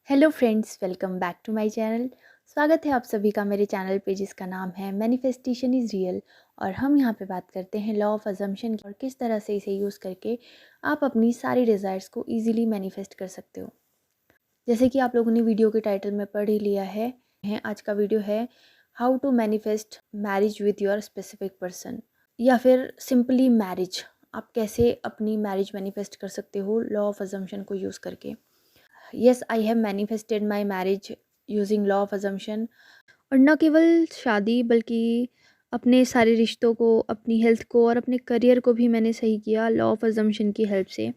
Hello friends, welcome back to my channel. स्वागत है आप सभी का मेरे चैनल पे जिसका नाम है मैनिफेस्टेशन इज़ रियल। और हम यहाँ पे बात करते हैं लॉ ऑफ अजम्पशन की और किस तरह से इसे यूज़ करके आप अपनी सारी डिज़ायर्स को इजीली मैनिफेस्ट कर सकते हो। जैसे कि आप लोगों ने वीडियो के टाइटल में पढ़ ही लिया है आज का वीडियो है how to manifest marriage with your specific person, या फिर सिंपली मैरिज। आप कैसे अपनी मैरिज मैनिफेस्ट कर सकते हो लॉ ऑफ अजम्पशन को यूज़ करके। Yes, I have manifested my marriage using law of assumption. और न केवल शादी बल्कि अपने सारे रिश्तों को, अपनी हेल्थ को और अपने करियर को भी मैंने सही किया लॉ ऑफ अजम्पशन की हेल्प से।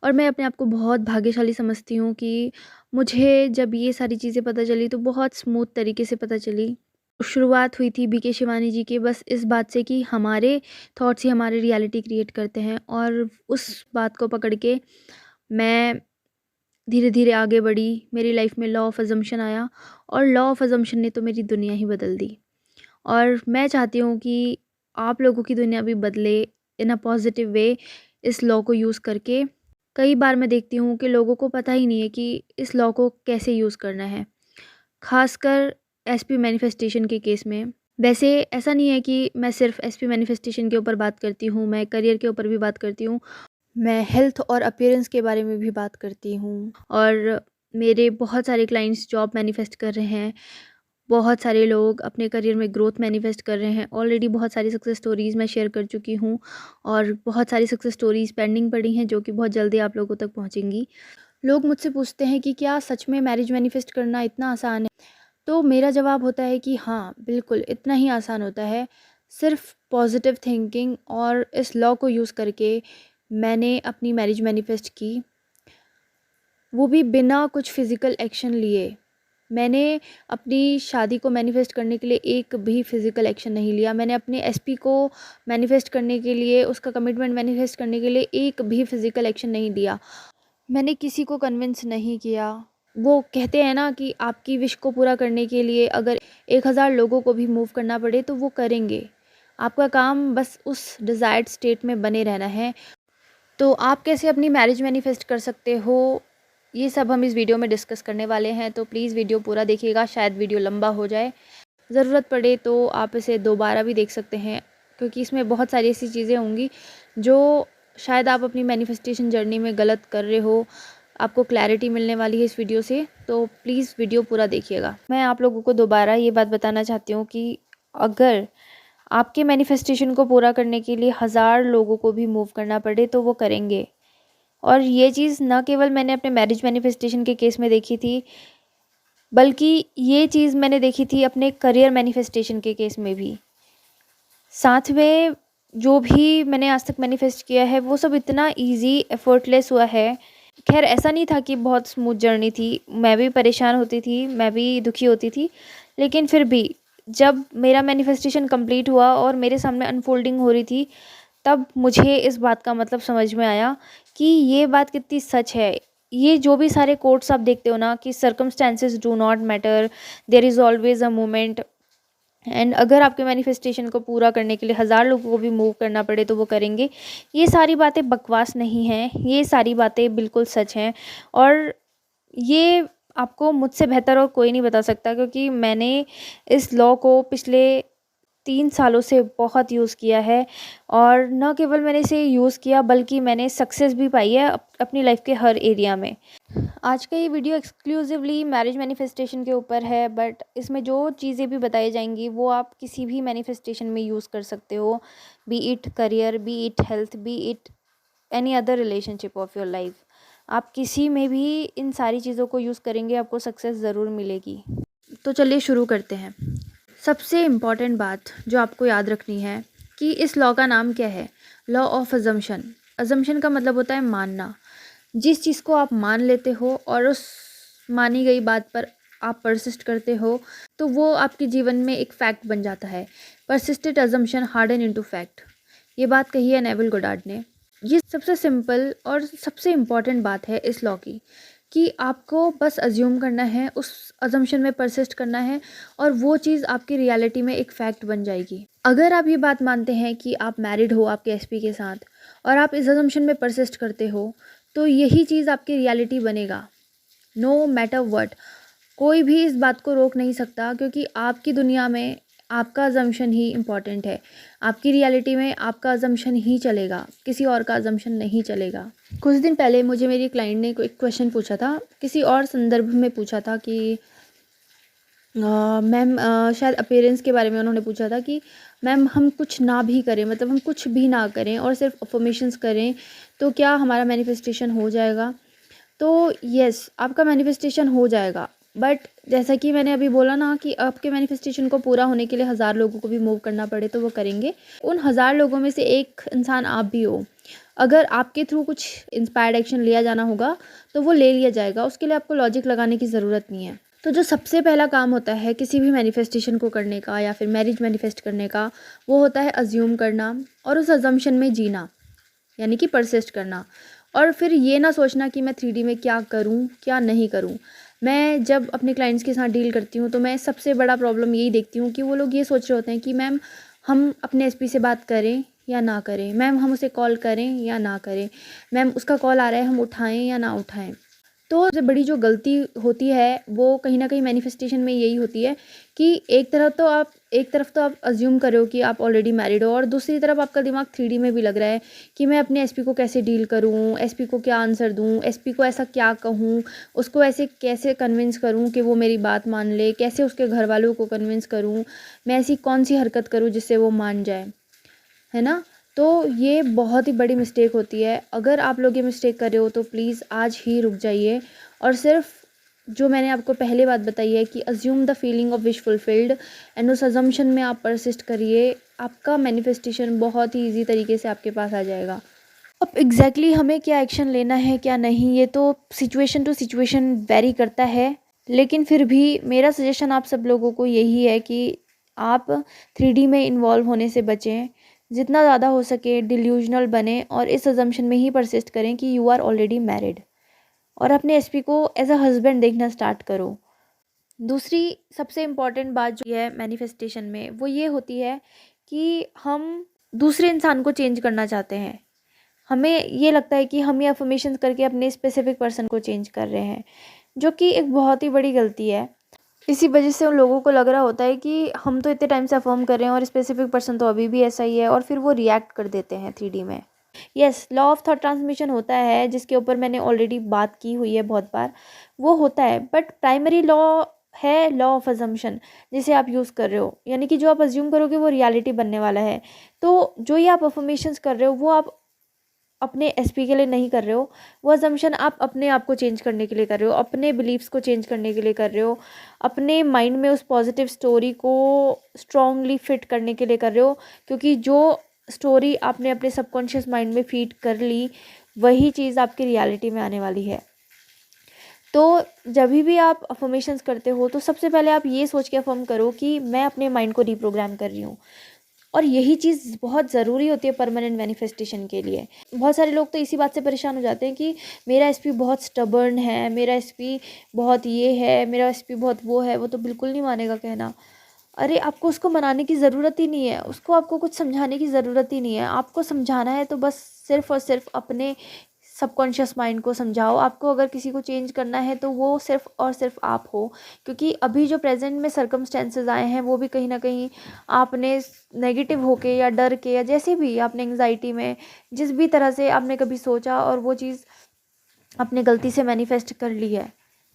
और मैं अपने आप को बहुत भाग्यशाली समझती हूँ कि मुझे जब ये सारी चीज़ें पता चली तो बहुत स्मूथ तरीके से पता चली। शुरुआत हुई थी बीके शिवानी जी के बस इस बात से कि हमारे थॉट्स ही हमारी रियलिटी क्रिएट करते हैं, और उस बात को पकड़ के मैं धीरे धीरे आगे बढ़ी। मेरी लाइफ में लॉ ऑफ अजम्पशन आया और लॉ ऑफ अजम्पशन ने तो मेरी दुनिया ही बदल दी। और मैं चाहती हूँ कि आप लोगों की दुनिया भी बदले इन अ पॉजिटिव वे इस लॉ को यूज़ करके। कई बार मैं देखती हूँ कि लोगों को पता ही नहीं है कि इस लॉ को कैसे यूज़ करना है, खासकर एसपी मैनिफेस्टेशन के केस में। वैसे ऐसा नहीं है कि मैं सिर्फ एसपी मैनिफेस्टेशन के ऊपर बात करती हूँ, मैं करियर के ऊपर भी बात करती हूँ, मैं हेल्थ और अपीयरेंस के बारे में भी बात करती हूँ। और मेरे बहुत सारे क्लाइंट्स जॉब मैनिफेस्ट कर रहे हैं, बहुत सारे लोग अपने करियर में ग्रोथ मैनिफेस्ट कर रहे हैं। ऑलरेडी बहुत सारी सक्सेस स्टोरीज़ मैं शेयर कर चुकी हूँ और बहुत सारी सक्सेस स्टोरीज़ पेंडिंग पड़ी हैं जो कि बहुत जल्दी आप लोगों तक पहुँचेंगी। लोग मुझसे पूछते हैं कि क्या सच में मैरिज मैनिफेस्ट करना इतना आसान है? तो मेरा जवाब होता है कि हाँ, बिल्कुल इतना ही आसान होता है। सिर्फ पॉजिटिव थिंकिंग और इस लॉ को यूज़ करके मैंने अपनी मैरिज मैनिफेस्ट की, वो भी बिना कुछ फिज़िकल एक्शन लिए। मैंने अपनी शादी को मैनिफेस्ट करने के लिए एक भी फिज़िकल एक्शन नहीं लिया। मैंने अपने एसपी को मैनिफेस्ट करने के लिए, उसका कमिटमेंट मैनिफेस्ट करने के लिए एक भी फिज़िकल एक्शन नहीं लिया। मैंने किसी को कन्विंस नहीं किया। वो कहते हैं ना कि आपकी विश को पूरा करने के लिए अगर 1000 लोगों को भी मूव करना पड़े तो वो करेंगे। आपका काम बस उस डिज़ायर्ड स्टेट में बने रहना है। तो आप कैसे अपनी मैरिज मैनिफेस्ट कर सकते हो, ये सब हम इस वीडियो में डिस्कस करने वाले हैं। तो प्लीज़ वीडियो पूरा देखिएगा, शायद वीडियो लंबा हो जाए। ज़रूरत पड़े तो आप इसे दोबारा भी देख सकते हैं, क्योंकि इसमें बहुत सारी ऐसी चीज़ें होंगी जो शायद आप अपनी मैनिफेस्टेशन जर्नी में गलत कर रहे हो। आपको क्लैरिटी मिलने वाली है इस वीडियो से, तो प्लीज़ वीडियो पूरा देखिएगा। मैं आप लोगों को दोबारा ये बात बताना चाहती हूँ कि अगर आपके मैनिफेस्टेशन को पूरा करने के लिए 1000 लोगों को भी मूव करना पड़े तो वो करेंगे। और ये चीज़ ना केवल मैंने अपने मैरिज मैनिफेस्टेशन के केस में देखी थी, बल्कि ये चीज़ मैंने देखी थी अपने करियर मैनिफेस्टेशन के केस में भी। साथ में जो भी मैंने आज तक मैनिफेस्ट किया है वो सब इतना इजी एफर्टलेस हुआ है। खैर ऐसा नहीं था कि बहुत स्मूथ जर्नी थी, मैं भी परेशान होती थी, मैं भी दुखी होती थी, लेकिन फिर भी जब मेरा मैनिफेस्टेशन कंप्लीट हुआ और मेरे सामने अनफोल्डिंग हो रही थी, तब मुझे इस बात का मतलब समझ में आया कि ये बात कितनी सच है। ये जो भी सारे कोट्स आप देखते हो ना कि circumstances do not matter, there is always a moment, and अगर आपके मैनिफेस्टेशन को पूरा करने के लिए 1000 लोगों को भी मूव करना पड़े तो वो करेंगे, ये सारी बातें बकवास नहीं हैं, ये सारी बातें बिल्कुल सच हैं। और ये आपको मुझसे बेहतर और कोई नहीं बता सकता, क्योंकि मैंने इस लॉ को पिछले 3 सालों से बहुत यूज़ किया है। और न केवल मैंने इसे यूज़ किया बल्कि मैंने सक्सेस भी पाई है अपनी लाइफ के हर एरिया में। आज का ये वीडियो एक्सक्लूसिवली मैरिज मैनिफेस्टेशन के ऊपर है, बट इसमें जो चीज़ें भी बताई जाएंगी वो आप किसी भी मैनिफेस्टेशन में यूज़ कर सकते हो, B it career, B it health, B it any other relationship of your life. आप किसी में भी इन सारी चीज़ों को यूज़ करेंगे, आपको सक्सेस ज़रूर मिलेगी। तो चलिए शुरू करते हैं। सबसे इम्पॉर्टेंट बात जो आपको याद रखनी है कि इस लॉ का नाम क्या है, लॉ ऑफ अजम्पशन। अजम्पशन का मतलब होता है मानना। जिस चीज़ को आप मान लेते हो और उस मानी गई बात पर आप परसिस्ट करते हो तो वो आपके जीवन में एक फैक्ट बन जाता है। Persisted assumption harden into fact, ये बात कही है नेविल गोडार्ड ने। ये सबसे सिंपल और सबसे इम्पॉर्टेंट बात है इस लॉ की, कि आपको बस अज्यूम करना है, उस अजम्पशन में परसिस्ट करना है और वो चीज़ आपकी रियलिटी में एक फैक्ट बन जाएगी। अगर आप ये बात मानते हैं कि आप मैरिड हो आपके एसपी के साथ और आप इस अजम्पशन में परसिस्ट करते हो तो यही चीज़ आपकी रियलिटी बनेगा। No matter what. कोई भी इस बात को रोक नहीं सकता, क्योंकि आपकी दुनिया में आपका अजम्पशन ही इम्पॉर्टेंट है। आपकी रियलिटी में आपका अजम्पशन ही चलेगा, किसी और का अजम्पशन नहीं चलेगा। कुछ दिन पहले मुझे मेरी क्लाइंट ने एक क्वेश्चन पूछा था, किसी और संदर्भ में पूछा था कि मैम शायद अपीयरेंस के बारे में उन्होंने पूछा था कि मैम हम कुछ ना भी करें, मतलब हम कुछ भी ना करें और सिर्फ अफर्मेशंस करें तो क्या हमारा मैनिफेस्टेशन हो जाएगा? तो यस, आपका मैनिफेस्टेशन हो जाएगा, बट जैसा कि मैंने अभी बोला ना कि आपके मैनिफेस्टेशन को पूरा होने के लिए 1000 लोगों को भी मूव करना पड़े तो वो करेंगे। उन 1000 लोगों में से एक इंसान आप भी हो। अगर आपके थ्रू कुछ इंस्पायर्ड एक्शन लिया जाना होगा तो वो ले लिया जाएगा, उसके लिए आपको लॉजिक लगाने की ज़रूरत नहीं है। तो जो सबसे पहला काम होता है किसी भी मैनिफेस्टेशन को करने का या फिर मैरिज मैनिफेस्ट करने का, वो होता है अज्यूम करना और उस अजम्पशन में जीना, यानी कि परसिस्ट करना। और फिर ये ना सोचना कि मैं 3D में क्या करूं क्या नहीं करूं। मैं जब अपने क्लाइंट्स के साथ डील करती हूँ तो मैं सबसे बड़ा प्रॉब्लम यही देखती हूँ कि वो लोग ये सोच रहे होते हैं कि मैम हम अपने एसपी से बात करें या ना करें, मैम हम उसे कॉल करें या ना करें, मैम उसका कॉल आ रहा है हम उठाएं या ना उठाएं। तो सबसे बड़ी जो गलती होती है वो कहीं न कहीं मैनिफेस्टेशन में यही होती है कि एक तरफ तो आप अज़्यूम कर रहे हो कि आप ऑलरेडी मैरिड हो, और दूसरी तरफ आपका दिमाग 3D में भी लग रहा है कि मैं अपने एसपी को कैसे डील करूँ, एसपी को क्या आंसर दूँ, एसपी को ऐसा क्या कहूँ, उसको ऐसे कैसे कन्विंस करूँ कि वो मेरी बात मान ले, कैसे उसके घरवालों को कन्विंस करूँ, मैं ऐसी कौन-सी हरकत करूँ जिससे वो मान जाए, है ना? तो ये बहुत ही बड़ी मिस्टेक होती है। अगर आप लोग ये मिस्टेक कर रहे हो तो प्लीज़ आज ही रुक जाइए और सिर्फ जो मैंने आपको पहले बात बताई है कि assume the feeling of wish fulfilled and उस अजम्पशन में आप परसिस्ट करिए, आपका मैनिफेस्टेशन बहुत ही ईजी तरीके से आपके पास आ जाएगा। अब एग्जैक्टली हमें क्या एक्शन लेना है क्या नहीं, ये तो सिचुएशन टू सिचुएशन वेरी करता है, लेकिन फिर भी मेरा सजेशन आप सब लोगों को यही है कि आप 3D में इन्वॉल्व होने से बचें, जितना ज़्यादा हो सके डिल्यूजनल बने और इस अजम्पशन में ही परसिस्ट करें कि यू आर ऑलरेडी मैरिड, और अपने एसपी को एज अ हस्बैंड देखना स्टार्ट करो। दूसरी सबसे इम्पॉर्टेंट बात जो है मैनिफेस्टेशन में वो ये होती है कि हम दूसरे इंसान को चेंज करना चाहते हैं। हमें ये लगता है कि हम ये अफर्मेशंस करके अपने स्पेसिफिक पर्सन को चेंज कर रहे हैं, जो कि एक बहुत ही बड़ी गलती है। इसी वजह से उन लोगों को लग रहा होता है कि हम तो इतने टाइम से अफर्म कर रहे हैं और स्पेसिफिक पर्सन तो अभी भी ऐसा ही है, और फिर वो रिएक्ट कर देते हैं 3D में। Yes, law of thought transmission होता है जिसके ऊपर मैंने ऑलरेडी बात की हुई है बहुत बार, वो होता है, बट प्राइमरी लॉ है लॉ ऑफ अजम्पशन, जिसे आप यूज़ कर रहे हो, यानी कि जो आप अज्यूम करोगे वो रियलिटी बनने वाला है। तो जो ये आप अफर्मेशंस कर रहे हो वो आप अपने एसपी के लिए नहीं कर रहे हो, वो अजम्पशन आप अपने आप को चेंज करने के लिए कर रहे हो, अपने बिलीव्स को चेंज करने के लिए कर रहे हो, अपने माइंड में उस पॉजिटिव स्टोरी को स्ट्रांगली फिट करने के लिए कर रहे हो, क्योंकि जो स्टोरी आपने अपने सबकॉन्शियस माइंड में फीड कर ली वही चीज़ आपकी रियलिटी में आने वाली है। तो जब भी आप अफर्मेशंस करते हो तो सबसे पहले आप ये सोच के अफर्म करो कि मैं अपने माइंड को रिप्रोग्राम कर रही हूँ, और यही चीज़ बहुत ज़रूरी होती है परमानेंट मैनिफेस्टेशन के लिए। बहुत सारे लोग तो इसी बात से परेशान हो जाते हैं कि मेरा एसपी बहुत स्टबर्न है, मेरा एसपी बहुत ये है, मेरा एसपी बहुत वो है, वो तो बिल्कुल नहीं मानेगा कहना। अरे आपको उसको मनाने की ज़रूरत ही नहीं है, उसको आपको कुछ समझाने की ज़रूरत ही नहीं है। आपको समझाना है तो बस सिर्फ़ और सिर्फ अपने सबकॉन्शियस माइंड को समझाओ। आपको अगर किसी को चेंज करना है तो वो सिर्फ़ और सिर्फ आप हो, क्योंकि अभी जो प्रेजेंट में सर्कमस्टेंसेस आए हैं वो भी कहीं ना कहीं आपने नेगेटिव होके या डर के या जैसे भी आपने एंग्जाइटी में जिस भी तरह से आपने कभी सोचा और वो चीज़ अपने गलती से मैनिफेस्ट कर ली है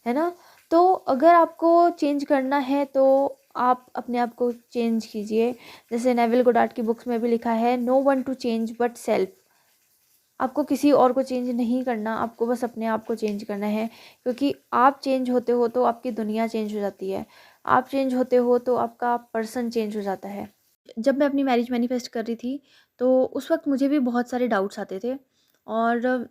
ना? तो अगर आपको चेंज करना है तो आप अपने आप को चेंज कीजिए। जैसे नेविल गोडार्ड की बुक्स में भी लिखा है, no one to change but self. आपको किसी और को चेंज नहीं करना, आपको बस अपने आप को चेंज करना है, क्योंकि आप चेंज होते हो तो आपकी दुनिया चेंज हो जाती है, आप चेंज होते हो तो आपका पर्सन चेंज हो जाता है। जब मैं अपनी मैरिज मैनिफेस्ट कर रही थी तो उस वक्त मुझे भी बहुत सारे डाउट्स आते थे, और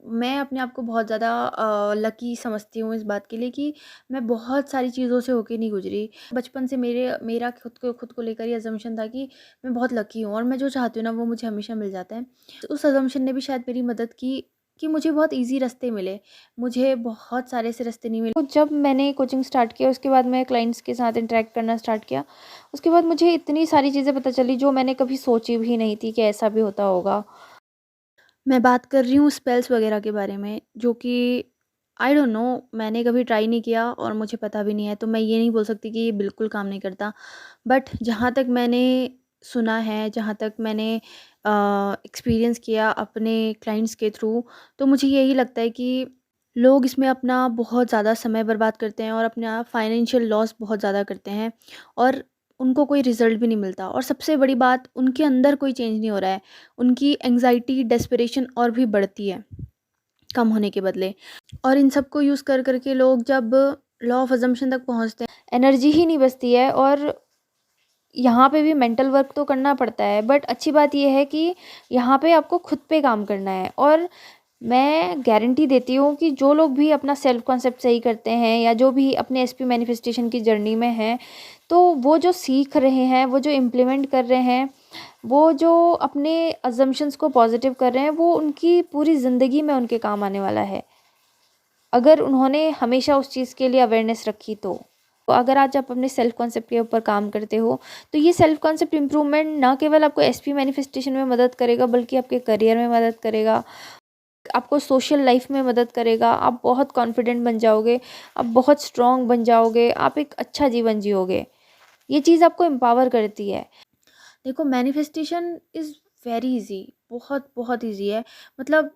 मैं अपने आप को बहुत ज़्यादा लकी समझती हूँ इस बात के लिए कि मैं बहुत सारी चीज़ों से होके नहीं गुजरी। बचपन से मेरा खुद को लेकर ये अजम्पशन था कि मैं बहुत लकी हूँ और मैं जो चाहती हूँ ना वो मुझे हमेशा मिल जाता है। तो उस अजम्पशन ने भी शायद मेरी मदद की कि मुझे बहुत ईज़ी रास्ते मिले, मुझे बहुत सारे ऐसे रास्ते नहीं मिले। तो जब मैंने कोचिंग स्टार्ट किया उसके बाद मैं क्लाइंट्स के साथ इंटरेक्ट करना स्टार्ट किया, उसके बाद मुझे इतनी सारी चीज़ें पता चली जो मैंने कभी सोची भी नहीं थी कि ऐसा भी होता होगा। मैं बात कर रही हूँ स्पेल्स वगैरह के बारे में, जो कि आई डोंट नो, मैंने कभी ट्राई नहीं किया और मुझे पता भी नहीं है, तो मैं ये नहीं बोल सकती कि ये बिल्कुल काम नहीं करता। बट जहाँ तक मैंने सुना है, जहाँ तक मैंने एक्सपीरियंस किया अपने क्लाइंट्स के थ्रू, तो मुझे यही लगता है कि लोग इसमें अपना बहुत ज़्यादा समय बर्बाद करते हैं और अपना फाइनेंशियल लॉस बहुत ज़्यादा करते हैं, और उनको कोई रिज़ल्ट भी नहीं मिलता, और सबसे बड़ी बात, उनके अंदर कोई चेंज नहीं हो रहा है। उनकी एंग्ज़ायटी, डेस्परेशन और भी बढ़ती है, कम होने के बदले। और इन सब को यूज़ कर के लोग जब लॉ ऑफ अज़म्पशन तक पहुँचते हैं, एनर्जी ही नहीं बचती है, और यहाँ पे भी मेंटल वर्क तो करना पड़ता है, बट अच्छी बात ये है कि यहाँ पे आपको खुद पे काम करना है। और मैं गारंटी देती हूँ कि जो लोग भी अपना सेल्फ कॉन्सेप्ट सही करते हैं, या जो भी अपने एसपी मैनिफेस्टेशन की जर्नी में हैं, तो वो जो सीख रहे हैं, वो जो इम्प्लीमेंट कर रहे हैं, वो जो अपने अजम्पशंस को पॉजिटिव कर रहे हैं, वो उनकी पूरी ज़िंदगी में उनके काम आने वाला है, अगर उन्होंने हमेशा उस चीज़ के लिए अवेयरनेस रखी तो। तो अगर आज आप अपने सेल्फ कॉन्सेप्ट के ऊपर काम करते हो, तो ये सेल्फ कॉन्सेप्ट इम्प्रूवमेंट ना केवल आपको एसपी मैनिफेस्टेशन में मदद करेगा, बल्कि आपके करियर में मदद करेगा, आपको सोशल लाइफ में मदद करेगा। आप बहुत कॉन्फिडेंट बन जाओगे, आप बहुत स्ट्रॉन्ग बन जाओगे, आप एक अच्छा जीवन जियोगे। ये चीज़ आपको एम्पावर करती है। देखो, मैनिफेस्टेशन इज़ वेरी इजी, बहुत बहुत इजी है। मतलब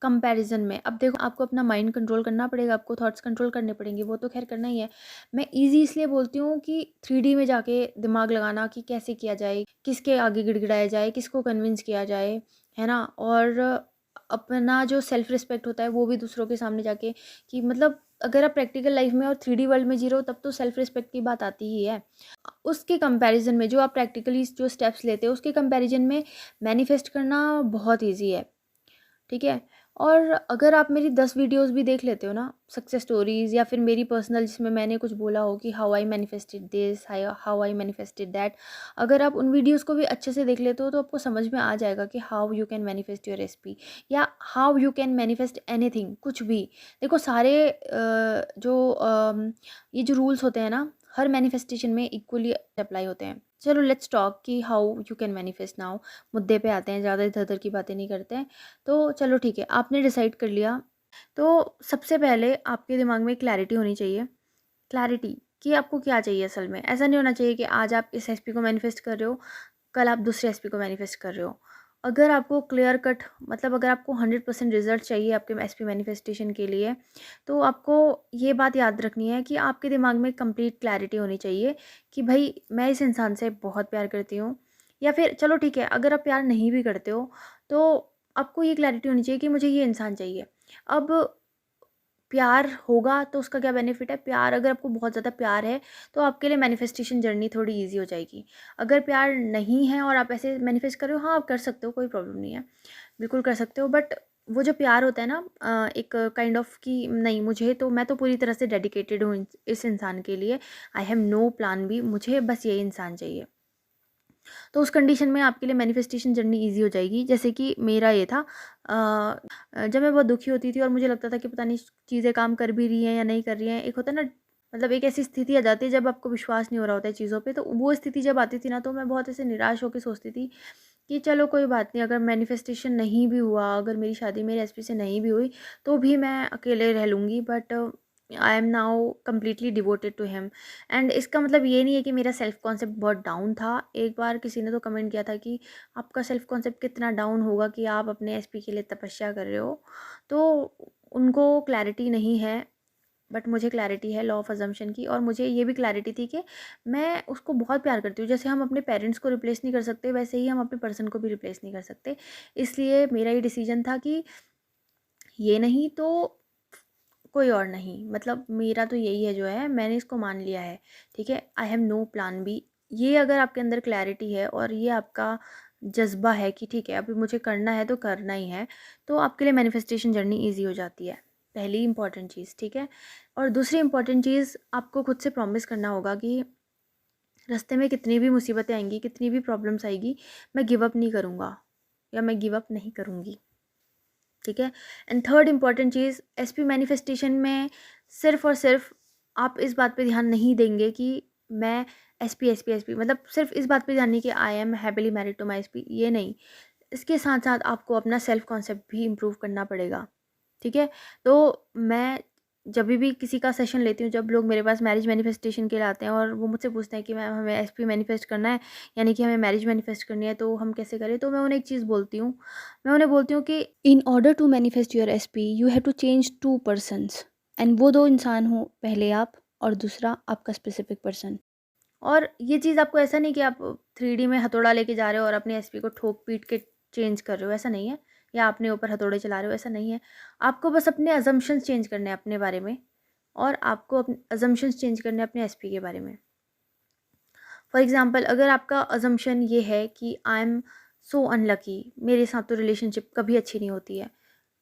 कंपैरिजन में, अब देखो, आपको अपना माइंड कंट्रोल करना पड़ेगा, आपको थॉट्स कंट्रोल करने पड़ेंगे, वो तो खैर करना ही है। मैं इजी इसलिए बोलती हूँ कि 3D में जाके दिमाग लगाना कि कैसे किया जाए, किसके आगे गिड़गिड़ाया जाए, किसको कन्विंस किया जाए, है ना। और अपना जो सेल्फ रिस्पेक्ट होता है वो भी दूसरों के सामने जाके, कि मतलब अगर आप प्रैक्टिकल लाइफ में और 3D वर्ल्ड में जी रहे हो, तब तो सेल्फ रिस्पेक्ट की बात आती ही है। उसके कंपैरिजन में जो आप प्रैक्टिकली जो स्टेप्स लेते हो, उसके कंपैरिजन में मैनिफेस्ट करना बहुत ईजी है, ठीक है। और अगर आप मेरी 10 वीडियोस भी देख लेते हो ना, सक्सेस स्टोरीज़, या फिर मेरी पर्सनल, जिसमें मैंने कुछ बोला हो कि how I manifested this, how I manifested that, अगर आप उन वीडियोस को भी अच्छे से देख लेते हो, तो आपको समझ में आ जाएगा कि how you can manifest your recipe, या how you can manifest anything, कुछ भी। देखो, सारे ये जो रूल्स होते हैं ना, हर मैनिफेस्टेशन में इक्वली अप्लाई होते हैं। चलो, लेट्स टॉक कि how you can manifest now. मुद्दे पे आते हैं, ज़्यादा इधर-उधर की बातें नहीं करते हैं। तो चलो ठीक है, आपने डिसाइड कर लिया, तो सबसे पहले आपके दिमाग में क्लैरिटी होनी चाहिए। क्लैरिटी कि आपको क्या चाहिए असल में। ऐसा नहीं होना चाहिए कि आज आप इस एसपी को मैनिफेस्ट कर रहे हो, कल आप दूसरे एसपी को मैनिफेस्ट कर रहे हो। अगर आपको क्लियर कट, मतलब अगर आपको 100% रिजल्ट चाहिए आपके एसपी मैनिफेस्टेशन के लिए, तो आपको ये बात याद रखनी है कि आपके दिमाग में कंप्लीट क्लैरिटी होनी चाहिए कि भाई, मैं इस इंसान से बहुत प्यार करती हूँ। या फिर चलो ठीक है, अगर आप प्यार नहीं भी करते हो, तो आपको ये क्लैरिटी होनी चाहिए कि मुझे ये इंसान चाहिए। अब प्यार होगा तो उसका क्या बेनिफिट है? प्यार, अगर आपको बहुत ज़्यादा प्यार है, तो आपके लिए मैनिफेस्टेशन जर्नी थोड़ी ईज़ी हो जाएगी। अगर प्यार नहीं है और आप ऐसे मैनिफेस्ट कर रहे हो, हाँ, आप कर सकते हो, कोई प्रॉब्लम नहीं है, बिल्कुल कर सकते हो। बट वो जो प्यार होता है ना, एक काइंड ऑफ कि नहीं, मुझे तो, मैं तो पूरी तरह से डेडिकेटेड हूँ इस इंसान के लिए, I have no plan B, मुझे बस ये इंसान चाहिए। तो उस कंडीशन में आपके लिए मैनिफेस्टेशन जर्नी ईज़ी हो जाएगी। जैसे कि मेरा ये था, जब मैं बहुत दुखी होती थी और मुझे लगता था कि पता नहीं चीज़ें काम कर भी रही हैं या नहीं कर रही हैं। एक होता है ना, मतलब एक ऐसी स्थिति आ जाती है जब आपको विश्वास नहीं हो रहा होता है चीज़ों पे, तो वो स्थिति जब आती थी ना, तो मैं बहुत ऐसे निराश होकर सोचती थी कि चलो कोई बात नहीं, अगर मैनिफेस्टेशन नहीं भी हुआ, अगर मेरी शादी मेरे एसपी से नहीं भी हुई, तो भी मैं अकेले रह लूँगी, but I am now completely devoted to him. And इसका मतलब ये नहीं है कि मेरा सेल्फ कॉन्सेप्ट बहुत डाउन था। एक बार किसी ने तो कमेंट किया था कि आपका सेल्फ कॉन्सेप्ट कितना डाउन होगा कि आप अपने एसपी के लिए तपस्या कर रहे हो। तो उनको क्लैरिटी नहीं है, बट मुझे क्लैरिटी है लॉ ऑफ अजम्पशन की, और मुझे ये भी क्लैरिटी थी कि मैं उसको बहुत प्यार करती हूँ। जैसे हम अपने पेरेंट्स को रिप्लेस नहीं कर सकते, वैसे ही हम अपने पर्सन को भी रिप्लेस नहीं कर सकते। इसलिए मेरा ये डिसीजन था कि ये नहीं तो कोई और नहीं, मतलब मेरा तो यही है, जो है मैंने इसको मान लिया है, ठीक है। I have no plan B. ये अगर आपके अंदर क्लैरिटी है और ये आपका जज्बा है कि ठीक है, अभी मुझे करना है तो करना ही है, तो आपके लिए मैनिफेस्टेशन जर्नी ईजी हो जाती है। पहली इंपॉर्टेंट चीज़, ठीक है। और दूसरी इंपॉर्टेंट चीज़, आपको खुद से प्रॉमिस करना होगा कि रास्ते में कितनी भी मुसीबतें आएंगी, कितनी भी प्रॉब्लम्स आएगी, मैं गिव अप नहीं करूँगा, या मैं गिव अप नहीं करूँगी, ठीक है। And third important cheese, SP manifestation में सिर्फ और सिर्फ आप इस बात पे ध्यान नहीं देंगे कि मैं एसपी एसपी एसपी, मतलब सिर्फ इस बात पे ध्यान नहीं कि I am happily married to my SP, ये नहीं। इसके साथ साथ आपको अपना सेल्फ कॉन्सेप्ट भी इम्प्रूव करना पड़ेगा, ठीक है। तो मैं जभी भी किसी का सेशन लेती हूँ, जब लोग मेरे पास मैरिज मैनिफेस्टेशन के लिए आते हैं और वो मुझसे पूछते हैं कि मैम हमें एसपी मैनिफेस्ट करना है, यानी कि हमें मैरिज मैनिफेस्ट करनी है, तो हम कैसे करें? तो मैं उन्हें एक चीज़ बोलती हूँ, मैं उन्हें बोलती हूँ कि in order to manifest your SP you have to change 2 persons, and वो 2 इंसान हो, पहले आप और दूसरा आपका स्पेसिफिक पर्सन। और ये चीज़ आपको ऐसा नहीं कि आप 3D में हथौड़ा लेके जा रहे हो और अपने एसपी को ठोक-पीट के चेंज कर रहे हो, ऐसा नहीं है। या अपने ऊपर हथौड़े चला रहे हो, ऐसा नहीं है। आपको बस अपने अज़म्पशन्स चेंज करने हैं अपने बारे में, और आपको अपने अज़म्पशन्स चेंज करने हैं अपने एसपी के बारे में। फॉर एग्ज़ाम्पल, अगर आपका अज़म्पशन ये है कि आई एम सो अनलकी, मेरे साथ तो रिलेशनशिप कभी अच्छी नहीं होती है,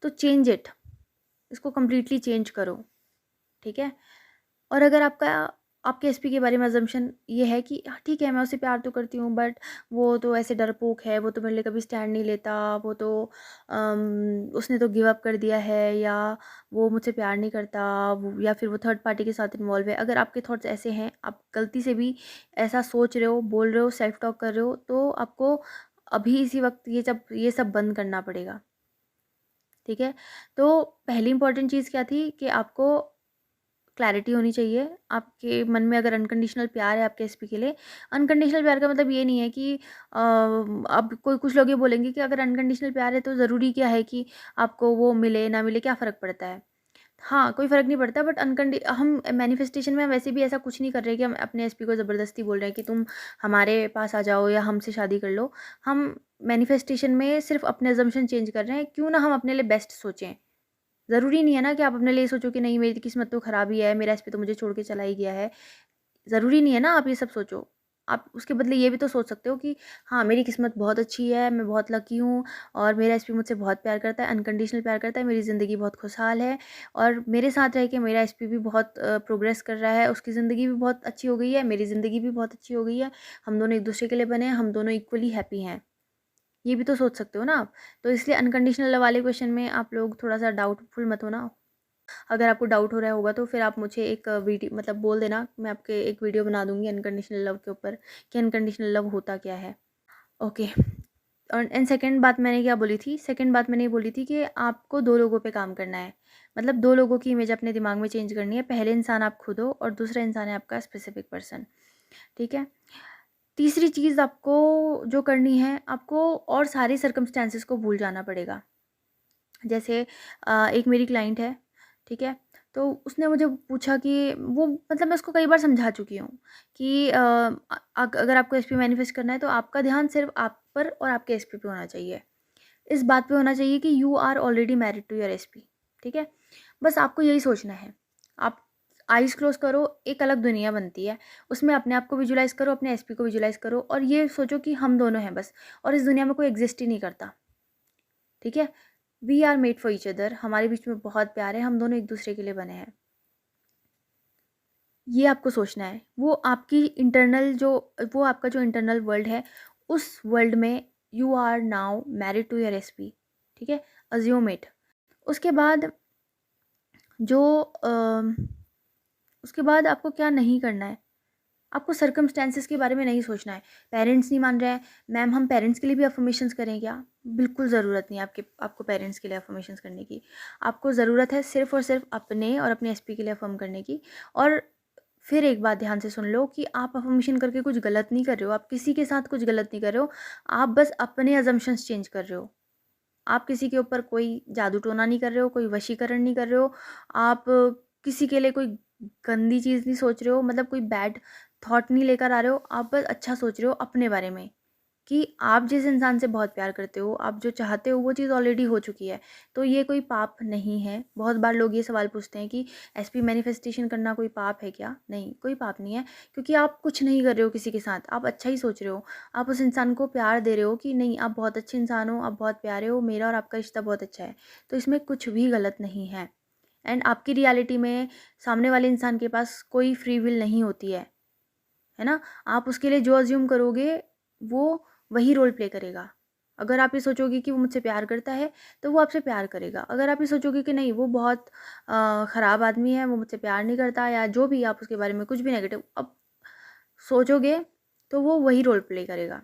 तो चेंज इट, इसको कंप्लीटली चेंज करो, ठीक है? और अगर आपका आपके एसपी के बारे में अज़म्पशन ये है कि हाँ, ठीक है मैं उससे प्यार तो करती हूँ, बट वो तो ऐसे डरपोक है, वो तो मेरे लिए कभी स्टैंड नहीं लेता, वो तो उसने तो गिव अप कर दिया है, या वो मुझसे प्यार नहीं करता, या फिर वो थर्ड पार्टी के साथ इन्वॉल्व है। अगर आपके थॉट्स ऐसे हैं, आप गलती से भी ऐसा सोच रहे हो, बोल रहे हो, सेल्फ टॉक कर रहे हो, तो आपको अभी इसी वक्त ये सब बंद करना पड़ेगा, ठीक है? तो पहली इंपॉर्टेंट चीज़ क्या थी कि आपको क्लैरिटी होनी चाहिए आपके मन में। अगर अनकंडीशनल प्यार है आपके एसपी के लिए, अनकंडीशनल प्यार का मतलब ये नहीं है कि अब कोई कुछ लोग ये बोलेंगे कि अगर अनकंडीशनल प्यार है तो ज़रूरी क्या है कि आपको वो मिले ना मिले, क्या फ़र्क पड़ता है? हाँ, कोई फ़र्क नहीं पड़ता, बट हम मैनिफेस्टेशन में हम वैसे भी ऐसा कुछ नहीं कर रहे कि हम अपने एसपी को ज़बरदस्ती बोल रहे हैं कि तुम हमारे पास आ जाओ या हमसे शादी कर लो। हम मैनिफेस्टेशन में सिर्फ अपने अजम्पशन चेंज कर रहे हैं, क्यों ना हम अपने लिए बेस्ट सोचें। ज़रूरी नहीं है ना कि आप अपने लिए सोचो कि नहीं मेरी किस्मत तो ख़राब ही है, मेरा एसपी तो मुझे छोड़ के चला ही गया है। ज़रूरी नहीं है ना आप ये सब सोचो। आप उसके बदले ये भी तो सोच सकते हो कि हाँ, मेरी किस्मत बहुत अच्छी है, मैं बहुत लकी हूँ और मेरा एसपी मुझसे बहुत प्यार करता है, अनकंडीशनल प्यार करता है, मेरी ज़िंदगी बहुत खुशहाल है और मेरे साथ रह के मेरा एसपी भी बहुत प्रोग्रेस कर रहा है, उसकी ज़िंदगी भी बहुत अच्छी हो गई है, मेरी ज़िंदगी भी बहुत अच्छी हो गई है। हम दोनों एक-दूसरे के लिए बने हैं, हम दोनों इक्वली हैप्पी हैं। ये भी तो सोच सकते हो ना आप। तो इसलिए अनकंडीशनल लव वाले क्वेश्चन में आप लोग थोड़ा-सा डाउटफुल मत होना। अगर आपको डाउट हो रहा होगा तो फिर आप मुझे एक वीडियो मतलब बोल देना, मैं आपके एक वीडियो बना दूँगी अनकंडीशनल लव के ऊपर कि अनकंडीशनल लव होता क्या है। ओके। और एंड सेकंड बात मैंने क्या बोली थी? सेकंड बात मैंने ये बोली थी कि आपको 2 लोगों पे काम करना है। मतलब 2 लोगों की इमेज अपने दिमाग में चेंज करनी है। पहले इंसान आप खुद हो और दूसरा इंसान है आपका स्पेसिफिक पर्सन, ठीक है? तीसरी चीज़ आपको जो करनी है, आपको और सारे सर्कमस्टेंसेस को भूल जाना पड़ेगा। जैसे एक मेरी क्लाइंट है, ठीक है? तो उसने मुझे पूछा कि वो मतलब मैं उसको कई बार समझा चुकी हूँ कि अगर आपको एसपी मैनिफेस्ट करना है तो आपका ध्यान सिर्फ आप पर और आपके एसपी पे होना चाहिए। इस बात पे होना चाहिए कि you are already married to your SP, ठीक है? बस आपको यही सोचना है। आप आइज़ क्लोज़ करो, एक अलग दुनिया बनती है। उसमें अपने आप को विजुअलाइज़ करो, अपने एसपी को विजुअलाइज़ करो और ये सोचो कि हम दोनों हैं बस, और इस दुनिया में कोई एग्ज़िस्ट ही नहीं करता, ठीक है? We are made for each other, हमारे बीच में बहुत प्यार है, हम दोनों एक दूसरे के लिए बने हैं। ये आपको सोचना है। वो आपका जो इंटरनल वर्ल्ड है, उस वर्ल्ड में you are now married to your SP, ठीक है? Assume it. उसके बाद जो उसके बाद आपको क्या नहीं करना है, आपको सर्कमस्टेंसेस के बारे में नहीं सोचना है। पेरेंट्स नहीं मान रहे हैं, मैम हम पेरेंट्स के लिए भी अफ़र्मेशंस करें क्या? बिल्कुल ज़रूरत नहीं है आपको पेरेंट्स के लिए अफ़र्मेशंस करने की। आपको ज़रूरत है सिर्फ़ और सिर्फ़ अपने और अपने एसपी के लिए अफ़र्म करने की। और फिर एक बात ध्यान से सुन लो कि आप अफ़र्मेशन करके कुछ गलत नहीं कर रहे हो, आप किसी के साथ कुछ गलत नहीं कर रहे हो, आप बस अपने अज़म्पशन्स चेंज कर रहे हो। आप किसी के ऊपर कोई जादू टोना नहीं कर रहे हो, कोई वशीकरण नहीं कर रहे हो, आप किसी के लिए कोई गंदी चीज़ नहीं सोच रहे हो, मतलब कोई बैड थॉट नहीं लेकर आ रहे हो, आप बस अच्छा सोच रहे हो अपने बारे में कि आप जिस इंसान से बहुत प्यार करते हो, आप जो चाहते हो वो चीज़ ऑलरेडी हो चुकी है। तो ये कोई पाप नहीं है। बहुत बार लोग ये सवाल पूछते हैं कि एसपी मैनिफेस्टेशन करना कोई पाप है क्या? नहीं, कोई पाप नहीं है, क्योंकि आप कुछ नहीं कर रहे हो किसी के साथ, आप अच्छा ही सोच रहे हो। आप उस इंसान को प्यार दे रहे हो कि नहीं आप बहुत अच्छे इंसान हो, आप बहुत प्यारे हो, मेरा और आपका रिश्ता बहुत अच्छा है। तो इसमें कुछ भी गलत नहीं है। एंड आपकी रियलिटी में सामने वाले इंसान के पास कोई फ्री विल नहीं होती है ना? आप उसके लिए जो अज़्यूम करोगे, वो वही रोल प्ले करेगा। अगर आप ये सोचोगे कि वो मुझसे प्यार करता है, तो वो आपसे प्यार करेगा। अगर आप ये सोचोगे कि नहीं वो बहुत ख़राब आदमी है, वो मुझसे प्यार नहीं करता, या जो भी आप उसके बारे में कुछ भी नेगेटिव अब सोचोगे, तो वो वही रोल प्ले करेगा।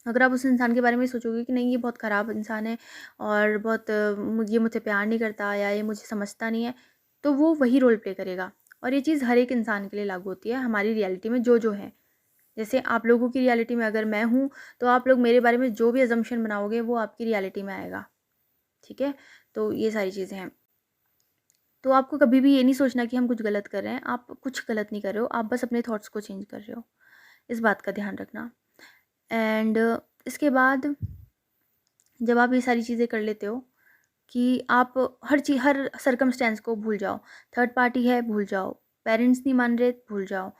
अगर आप उस इंसान के बारे में सोचोगे कि नहीं ये बहुत ख़राब इंसान है और बहुत ये मुझसे प्यार नहीं करता या ये मुझे समझता नहीं है, तो वो वही रोल प्ले करेगा। और ये चीज़ हर एक इंसान के लिए लागू होती है हमारी रियलिटी में जो है। जैसे आप लोगों की रियलिटी में अगर मैं हूँ, तो आप लोग मेरे बारे में जो भी अजम्पशन बनाओगे वो आपकी रियलिटी में आएगा, ठीक है? तो ये सारी चीज़ें हैं। तो आपको कभी भी ये नहीं सोचना कि हम कुछ गलत कर रहे हैं, आप कुछ गलत नहीं कर रहे हो, आप बस अपने थॉट्स को चेंज कर रहे हो। इस बात का ध्यान रखना। एंड इसके बाद जब आप ये सारी चीज़ें कर लेते हो कि आप हर सर्कमस्टेंस को भूल जाओ, थर्ड पार्टी है भूल जाओ, पेरेंट्स नहीं मान रहे भूल जाओ,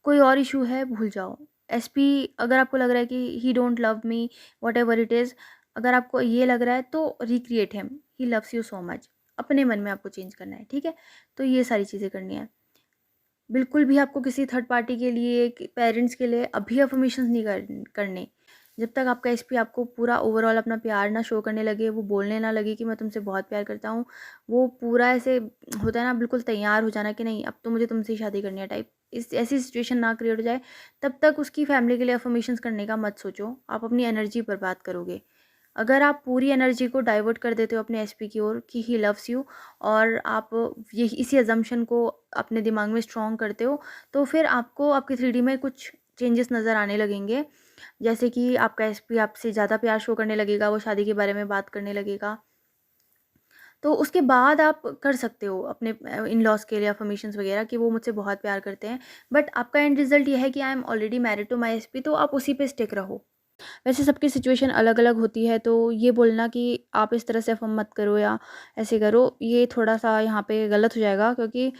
कोई और इशू है भूल जाओ, एसपी अगर आपको लग रहा है कि ही don't love me, whatever it is, अगर आपको ये लग रहा है तो recreate him, he loves you so much. अपने मन में आपको चेंज करना है, ठीक है? तो ये सारी चीज़ें करनी है। बिल्कुल भी आपको किसी थर्ड पार्टी के लिए, पेरेंट्स के लिए अभी अफर्मेशंस नहीं करने। जब तक आपका एसपी आपको पूरा ओवरऑल अपना प्यार ना शो करने लगे, वो बोलने ना लगे कि मैं तुमसे बहुत प्यार करता हूँ, वो पूरा ऐसे होता है ना, बिल्कुल तैयार हो जाना कि नहीं अब तो मुझे तुमसे ही शादी करनी है टाइप, इस ऐसी सिचुएशन ना क्रिएट हो जाए, तब तक उसकी फैमिली के लिए अफर्मेशंस करने का मत सोचो। आप अपनी एनर्जी बर्बाद करोगे। अगर आप पूरी एनर्जी को डाइवर्ट कर देते हो अपने एसपी की ओर कि ही लव्स यू, और आप ये इसी अजम्पशन को अपने दिमाग में स्ट्रॉन्ग करते हो, तो फिर आपको आपकी 3D में कुछ चेंजेस नज़र आने लगेंगे। जैसे कि आपका एसपी आपसे ज़्यादा प्यार शो करने लगेगा, वो शादी के बारे में बात करने लगेगा। तो उसके बाद आप कर सकते हो अपने इन लॉज के लिए अफर्मेशंस वगैरह कि वो मुझसे बहुत प्यार करते हैं, बट आपका एंड रिजल्ट ये है कि I am already married to my SP, तो आप उसी पे स्टिक रहो। वैसे सबकी सिचुएशन अलग-अलग होती है, तो ये बोलना कि आप इस तरह से अफ़र्म मत करो या ऐसे करो, ये थोड़ा-सा यहाँ पे गलत हो जाएगा, क्योंकि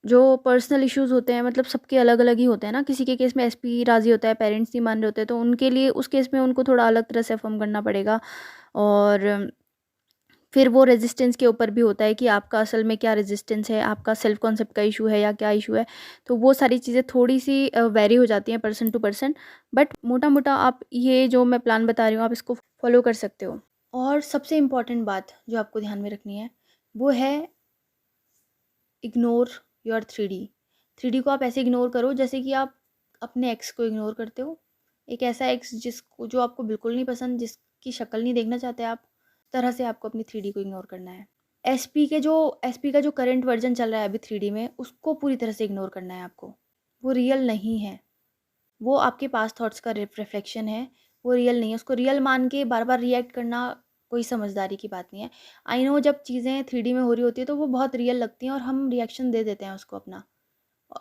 जो पर्सनल इश्यूज़ होते हैं मतलब सबके अलग-अलग ही होते हैं ना। किसी के केस में एसपी राज़ी होता है, पेरेंट्स नहीं मान रहे होते, तो उनके लिए उस केस में उनको थोड़ा अलग तरह से अफ़र्म करना पड़ेगा। और फिर वो रेजिस्टेंस के ऊपर भी होता है कि आपका असल में क्या रेजिस्टेंस है, आपका सेल्फ कॉन्सेप्ट का इशू है या क्या इशू है। तो वो सारी चीज़ें थोड़ी-सी वेरी हो जाती हैं पर्सन टू पर्सन, बट मोटा-मोटा आप ये जो मैं प्लान बता रही हूँ, आप इसको फॉलो कर सकते हो। और सबसे इम्पोर्टेंट बात जो आपको ध्यान में रखनी है, वो है इग्नोर योर 3D। 3D को आप ऐसे इग्नोर करो जैसे कि आप अपने एक्स को इग्नोर करते हो। एक ऐसा एक्स जिसको जो आपको बिल्कुल नहीं पसंद, जिसकी शक्ल नहीं देखना चाहते आप, उस तरह से आपको अपनी 3D को इग्नोर करना है। एसपी का जो करंट वर्ज़न चल रहा है अभी 3D में, उसको पूरी तरह से इग्नोर करना है आपको। वो रियल नहीं है। वो आपके पास्ट थॉट्स का रिफ्लेक्शन है, वो रियल नहीं है। उसको रियल मान के बार-बार रिएक्ट करना कोई समझदारी की बात नहीं है। आई नो जब चीज़ें 3D में हो रही होती है तो वो बहुत रियल लगती हैं और हम रिएक्शन दे देते हैं उसको अपना।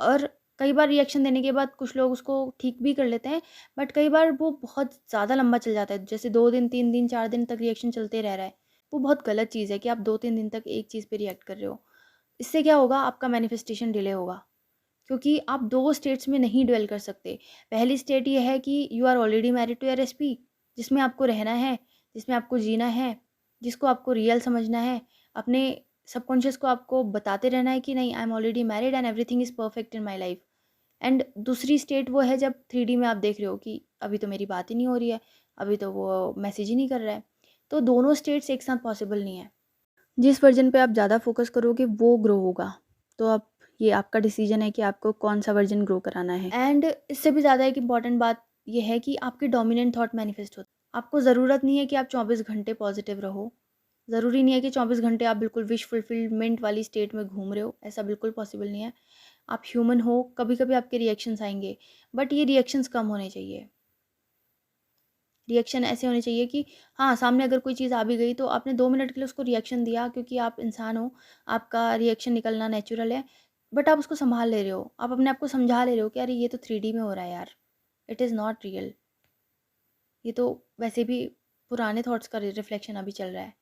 और कई बार रिएक्शन देने के बाद कुछ लोग उसको ठीक भी कर लेते हैं, बट कई बार वो बहुत ज़्यादा लंबा चल जाता है। जैसे 2 दिन, 3 दिन, 4 दिन तक रिएक्शन चलते रह रहा है। वो बहुत गलत चीज़ है कि आप 2-3 दिन तक एक चीज़ पे रिएक्ट कर रहे हो। इससे क्या होगा, आपका मैनिफेस्टेशन डिले होगा। क्योंकि आप 2 स्टेट्स में नहीं ड्वेल कर सकते। पहली स्टेट ये है कि you are already married to your SP, जिसमें आपको रहना है, जिसमें आपको जीना है, जिसको आपको रियल समझना है। अपने सबकॉन्शियस को आपको बताते रहना है कि नहीं, आई am already married and everything is perfect in my life. And दूसरी स्टेट वो है जब 3D में आप देख रहे हो कि अभी तो मेरी बात ही नहीं हो रही है, अभी तो वो मैसेज ही नहीं कर रहा है। तो दोनों स्टेट्स एक साथ पॉसिबल नहीं है। जिस वर्जन पे आप ज़्यादा फोकस करोगे वो ग्रो होगा। तो आप, ये आपका डिसीजन है कि आपको कौन-सा वर्जन ग्रो कराना है। एंड इससे भी ज़्यादा एक इम्पॉर्टेंट बात ये है कि आपके डोमिनेंट थॉट मैनिफेस्ट होते हैं। आपको ज़रूरत नहीं है कि आप 24 घंटे पॉजिटिव रहो। ज़रूरी नहीं है कि 24 घंटे आप बिल्कुल विश फुलफिलमेंट वाली स्टेट में घूम रहे हो, ऐसा बिल्कुल पॉसिबल नहीं है। आप ह्यूमन हो, कभी-कभी आपके रिएक्शंस आएँगे, बट ये रिएक्शंस कम होने चाहिए। रिएक्शन ऐसे होने चाहिए कि हाँ, सामने अगर कोई चीज़ आ भी गई तो आपने 2 मिनट के लिए उसको रिएक्शन दिया क्योंकि आप इंसान हो, आपका रिएक्शन निकलना नेचुरल है, बट आप उसको सँभाल ले रहे हो। आप अपने आप को समझा ले रहे हो कि अरे ये तो 3D में हो रहा है यार, इट इज़ नॉट रियल। ये तो वैसे भी पुराने थॉट्स का रिफ्लेक्शन अभी चल रहा है।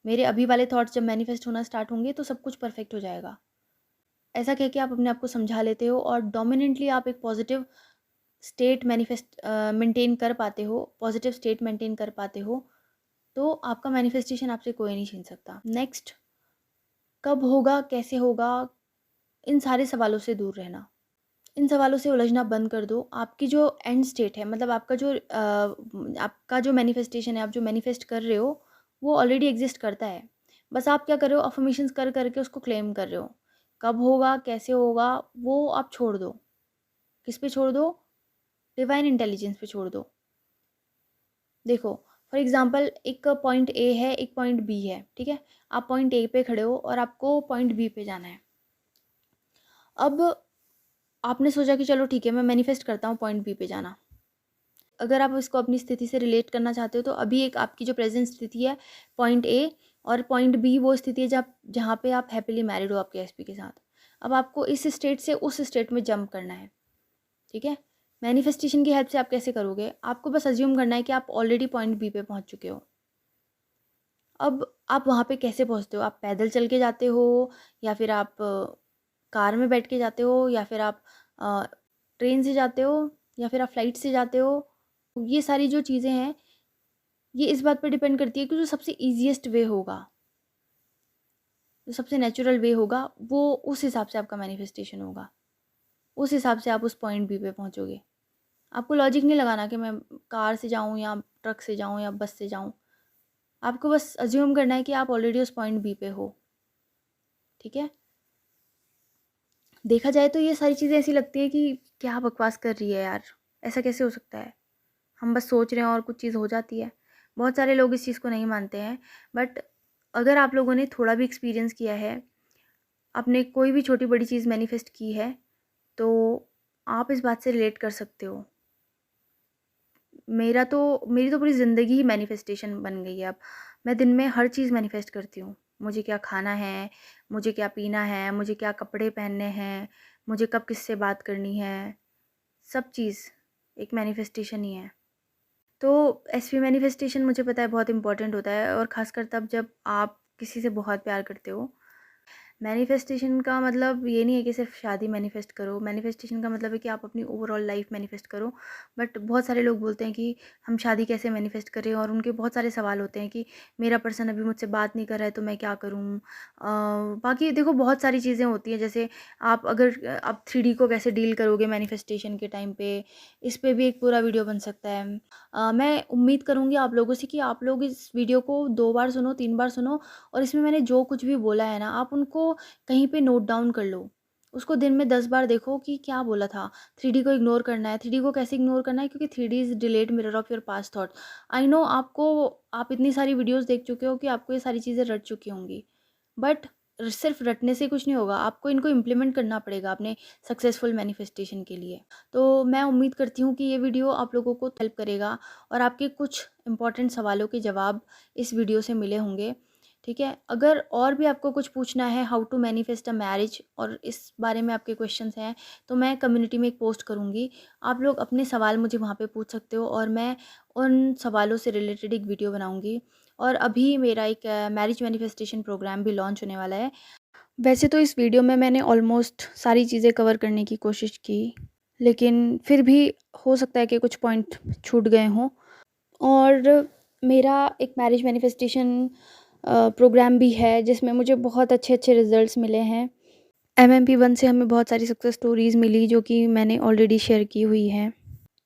मेरे अभी वाले थॉट्स जब मैनिफेस्ट होना स्टार्ट होंगे तो सब कुछ परफेक्ट हो जाएगा। ऐसा कह के आप अपने आप को समझा लेते हो और डोमिनेंटली आप एक पॉजिटिव स्टेट मेंटेन कर पाते हो, पॉजिटिव स्टेट मेंटेन कर पाते हो, तो आपका मैनिफेस्टेशन आपसे कोई नहीं छीन सकता। नेक्स्ट, कब होगा, कैसे होगा, इन सारे सवालों से दूर रहना। इन सवालों से उलझना बंद कर दो। आपकी जो एंड स्टेट है, मतलब आपका जो मैनिफेस्टेशन है, आप जो मैनिफेस्ट कर रहे हो, वो ऑलरेडी एग्ज़िस्ट करता है। बस आप क्या कर रहे हो, अफ़र्मेशंस कर के उसको क्लेम कर रहे हो। कब होगा, कैसे होगा, वो आप छोड़ दो। किस पे छोड़ दो? डिवाइन इंटेलिजेंस पे छोड़ दो। देखो, फॉर एग्ज़ाम्पल एक पॉइंट ए है, एक पॉइंट बी है, ठीक है? आप पॉइंट ए पे खड़े हो और आपको पॉइंट बी पे जाना है। अब आपने सोचा कि चलो ठीक है, मैं मैनिफेस्ट करता हूँ पॉइंट बी पे जाना। अगर आप इसको अपनी स्थिति से रिलेट करना चाहते हो तो अभी एक आपकी जो प्रेज़ेंट स्थिति है पॉइंट ए, और पॉइंट बी वो स्थिति है जहाँ पे आप हैप्पीली मैरिड हो आपके एसपी के साथ। अब आपको इस स्टेट से उस स्टेट में जंप करना है, ठीक है? मैनिफेस्टेशन की हेल्प से आप कैसे करोगे? आपको बस अज़्यूम करना है कि आप ऑलरेडी पॉइंट बी पे पहुँच चुके हो। अब आप वहाँ पे कैसे पहुँचते हो? आप पैदल चल के जाते हो, या फिर आप कार में बैठ के जाते हो, या फिर आप अ, ट्रेन से जाते हो, या फिर आप फ्लाइट से जाते हो? ये सारी जो चीज़ें हैं, ये इस बात पे डिपेंड करती है कि जो सबसे ईज़ीएस्ट वे होगा, जो सबसे नेचुरल वे होगा, वो उस हिसाब से आपका मैनिफेस्टेशन होगा। उस हिसाब से आप उस पॉइंट बी पे पहुँचोगे। आपको लॉजिक नहीं लगाना कि मैं कार से जाऊँ या ट्रक से जाऊँ या बस से जाऊँ। आपको बस अज़्यूम करना है कि आप ऑलरेडी उस पॉइंट बी पे हो, ठीक है? देखा जाए तो ये सारी चीज़ें ऐसी लगती हैं कि क्या बकवास कर रही है यार, ऐसा कैसे हो सकता है? हम बस सोच रहे हैं और कुछ चीज़ हो जाती है। बहुत सारे लोग इस चीज़ को नहीं मानते हैं, बट अगर आप लोगों ने थोड़ा भी एक्सपीरियंस किया है, आपने कोई भी छोटी-बड़ी चीज़ मैनिफेस्ट की है, तो आप इस बात से रिलेट कर सकते हो। मेरी तो पूरी ज़िंदगी ही मैनिफेस्टेशन बन गई है अब। मैं दिन में हर चीज़ मैनिफेस्ट करती हूँ। मुझे क्या खाना है, मुझे क्या पीना है, मुझे क्या कपड़े पहनने हैं, मुझे कब किससे बात करनी है, सब चीज़ एक मैनिफेस्टेशन ही है। तो एसपी मैनिफेस्टेशन मुझे पता है बहुत इंपॉर्टेंट होता है, और ख़ासकर तब जब आप किसी से बहुत प्यार करते हो। मैनिफेस्टेशन का मतलब ये नहीं है कि सिर्फ शादी मैनिफेस्ट करो। मैनिफेस्टेशन का मतलब है कि आप अपनी ओवरऑल लाइफ मैनिफेस्ट करो। बट बहुत सारे लोग बोलते हैं कि हम शादी कैसे मैनिफेस्ट करें, और उनके बहुत सारे सवाल होते हैं कि मेरा पर्सन अभी मुझसे बात नहीं कर रहा है तो मैं क्या करूं। बाकी देखो बहुत सारी चीज़ें होती हैं, जैसे आप 3D को कैसे डील करोगे मैनिफेस्टेशन के टाइम पे, इस पे भी एक पूरा वीडियो बन सकता है। मैं उम्मीद करूँगी आप लोगों से कि आप लोग इस वीडियो को 2 बार सुनो, 3 बार सुनो, और इसमें मैंने जो कुछ भी बोला है ना, आप उनको कहीं पे नोट डाउन कर लो। उसको दिन में 10 बार देखो कि क्या बोला था। 3D को इग्नोर करना है। 3D को कैसे इग्नोर करना है? क्योंकि 3D is delayed mirror of your past thought. I know आप इतनी सारी वीडियोज़ देख चुके हो कि आपको ये सारी चीज़ें रट चुकी होंगी। बट सिर्फ रटने से कुछ नहीं होगा, आपको इनको इम्प्लीमेंट करना पड़ेगा अपने सक्सेसफुल मैनिफेस्टेशन के लिए। तो मैं उम्मीद करती हूँ कि ये वीडियो आप लोगों को हेल्प करेगा, और आपके कुछ इंपॉर्टेंट सवालों के जवाब इस वीडियो से मिले होंगे, ठीक है? अगर और भी आपको कुछ पूछना है, how to manifest a marriage, और इस बारे में आपके क्वेश्चंस हैं, तो मैं कम्युनिटी में एक पोस्ट करूँगी। आप लोग अपने सवाल मुझे वहाँ पे पूछ सकते हो, और मैं उन सवालों से रिलेटेड एक वीडियो बनाऊँगी। और अभी मेरा एक मैरिज मैनिफेस्टेशन प्रोग्राम भी लॉन्च होने वाला है। वैसे तो इस वीडियो में मैंने ऑलमोस्ट सारी चीज़ें कवर करने की कोशिश की, लेकिन फिर भी हो सकता है कि कुछ पॉइंट छूट गए हों। और मेरा एक मैरिज मैनिफेस्टेशन प्रोग्राम भी है, जिसमें मुझे बहुत अच्छे-अच्छे रिज़ल्ट्स मिले हैं। एमएमपी 1 से हमें बहुत सारी सक्सेस स्टोरीज़ मिली, जो कि मैंने ऑलरेडी शेयर की हुई हैं।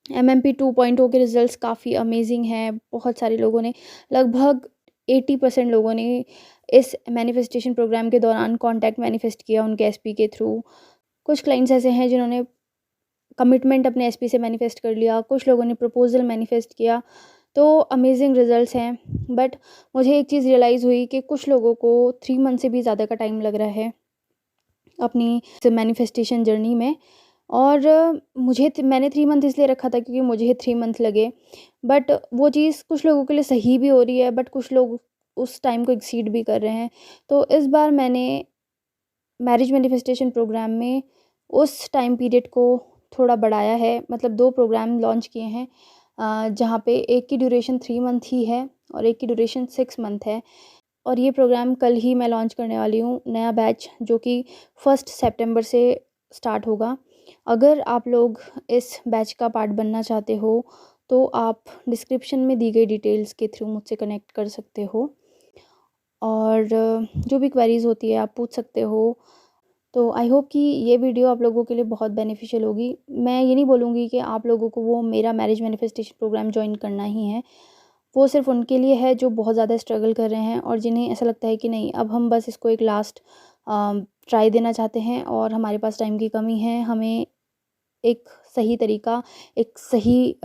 एमएमपी 2.0 के रिज़ल्ट्स काफ़ी अमेज़िंग हैं। बहुत सारे लोगों ने, लगभग 80% लोगों ने इस मैनिफेस्टेशन प्रोग्राम के दौरान कॉन्टैक्ट मैनिफेस्ट किया उनके एसपी के थ्रू। कुछ क्लाइंट्स ऐसे हैं जिन्होंने कमिटमेंट अपने एसपी से मैनिफेस्ट कर लिया, कुछ लोगों ने प्रपोज़ल मैनिफेस्ट किया। तो अमेज़िंग रिज़ल्ट्स हैं। बट मुझे एक चीज़ रियलाइज़ हुई कि कुछ लोगों को 3 मंथ से भी ज़्यादा का टाइम लग रहा है अपनी मैनिफेस्टेशन जर्नी में। और मैंने 3 मंथ इसलिए रखा था क्योंकि मुझे 3 मंथ लगे। बट वो चीज़ कुछ लोगों के लिए सही भी हो रही है, बट कुछ लोग उस टाइम को एक्सीड भी कर रहे हैं। तो इस बार मैंने मैरिज मैनिफेस्टेशन प्रोग्राम में उस टाइम पीरियड को थोड़ा बढ़ाया है, मतलब 2 प्रोग्राम लॉन्च किए हैं, जहाँ पे एक की ड्यूरेशन 3 मंथ ही है और एक की ड्यूरेशन 6 मंथ है। और ये प्रोग्राम कल ही मैं लॉन्च करने वाली हूँ, नया बैच, जो कि 1 सितंबर से स्टार्ट होगा। अगर आप लोग इस बैच का पार्ट बनना चाहते हो, तो आप डिस्क्रिप्शन में दी गई डिटेल्स के थ्रू मुझसे कनेक्ट कर सकते हो, और जो भी क्वेरीज़ होती है आप पूछ सकते हो। तो आई होप कि ये वीडियो आप लोगों के लिए बहुत बेनिफिशियल होगी। मैं ये नहीं बोलूँगी कि आप लोगों को वो मेरा मैरिज मैनिफेस्टेशन प्रोग्राम जॉइन करना ही है। वो सिर्फ़ उनके लिए है जो बहुत ज़्यादा स्ट्रगल कर रहे हैं, और जिन्हें ऐसा लगता है कि नहीं, अब हम बस इसको एक लास्ट ट्राई देना चाहते हैं, और हमारे पास टाइम की कमी है। हमें एक सही तरीका, एक सही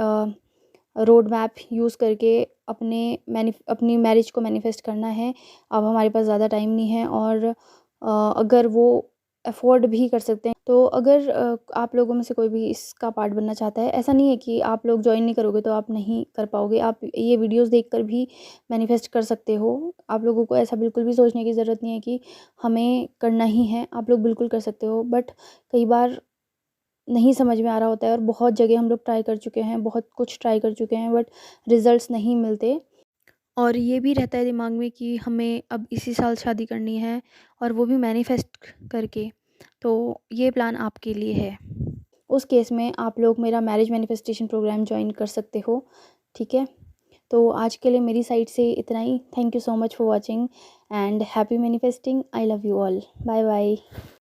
रोड मैप यूज़ करके अपनी मैरिज को मैनिफेस्ट करना है। अब हमारे पास ज़्यादा टाइम नहीं है, और अगर वो अफ़ोर्ड भी कर सकते हैं, तो अगर आप लोगों में से कोई भी इसका पार्ट बनना चाहता है, ऐसा नहीं है कि आप लोग जॉइन नहीं करोगे तो आप नहीं कर पाओगे। आप ये वीडियोस देखकर भी मैनिफेस्ट कर सकते हो। आप लोगों को ऐसा बिल्कुल भी सोचने की ज़रूरत नहीं है कि हमें करना ही है, आप लोग बिल्कुल कर सकते हो। बट कई बार नहीं समझ में आ रहा होता है, और बहुत जगह हम लोग ट्राई कर चुके हैं, बहुत कुछ ट्राई कर चुके हैं, बट रिज़ल्ट्स नहीं मिलते। और ये भी रहता है दिमाग में कि हमें अब इसी साल शादी करनी है, और वो भी मैनिफेस्ट करके। तो ये प्लान आपके लिए है। उस केस में आप लोग मेरा मैरिज मैनिफेस्टेशन प्रोग्राम जॉइन कर सकते हो, ठीक है? तो आज के लिए मेरी साइड से इतना ही। Thank you so much for watching, and happy manifesting. I love you all. Bye bye.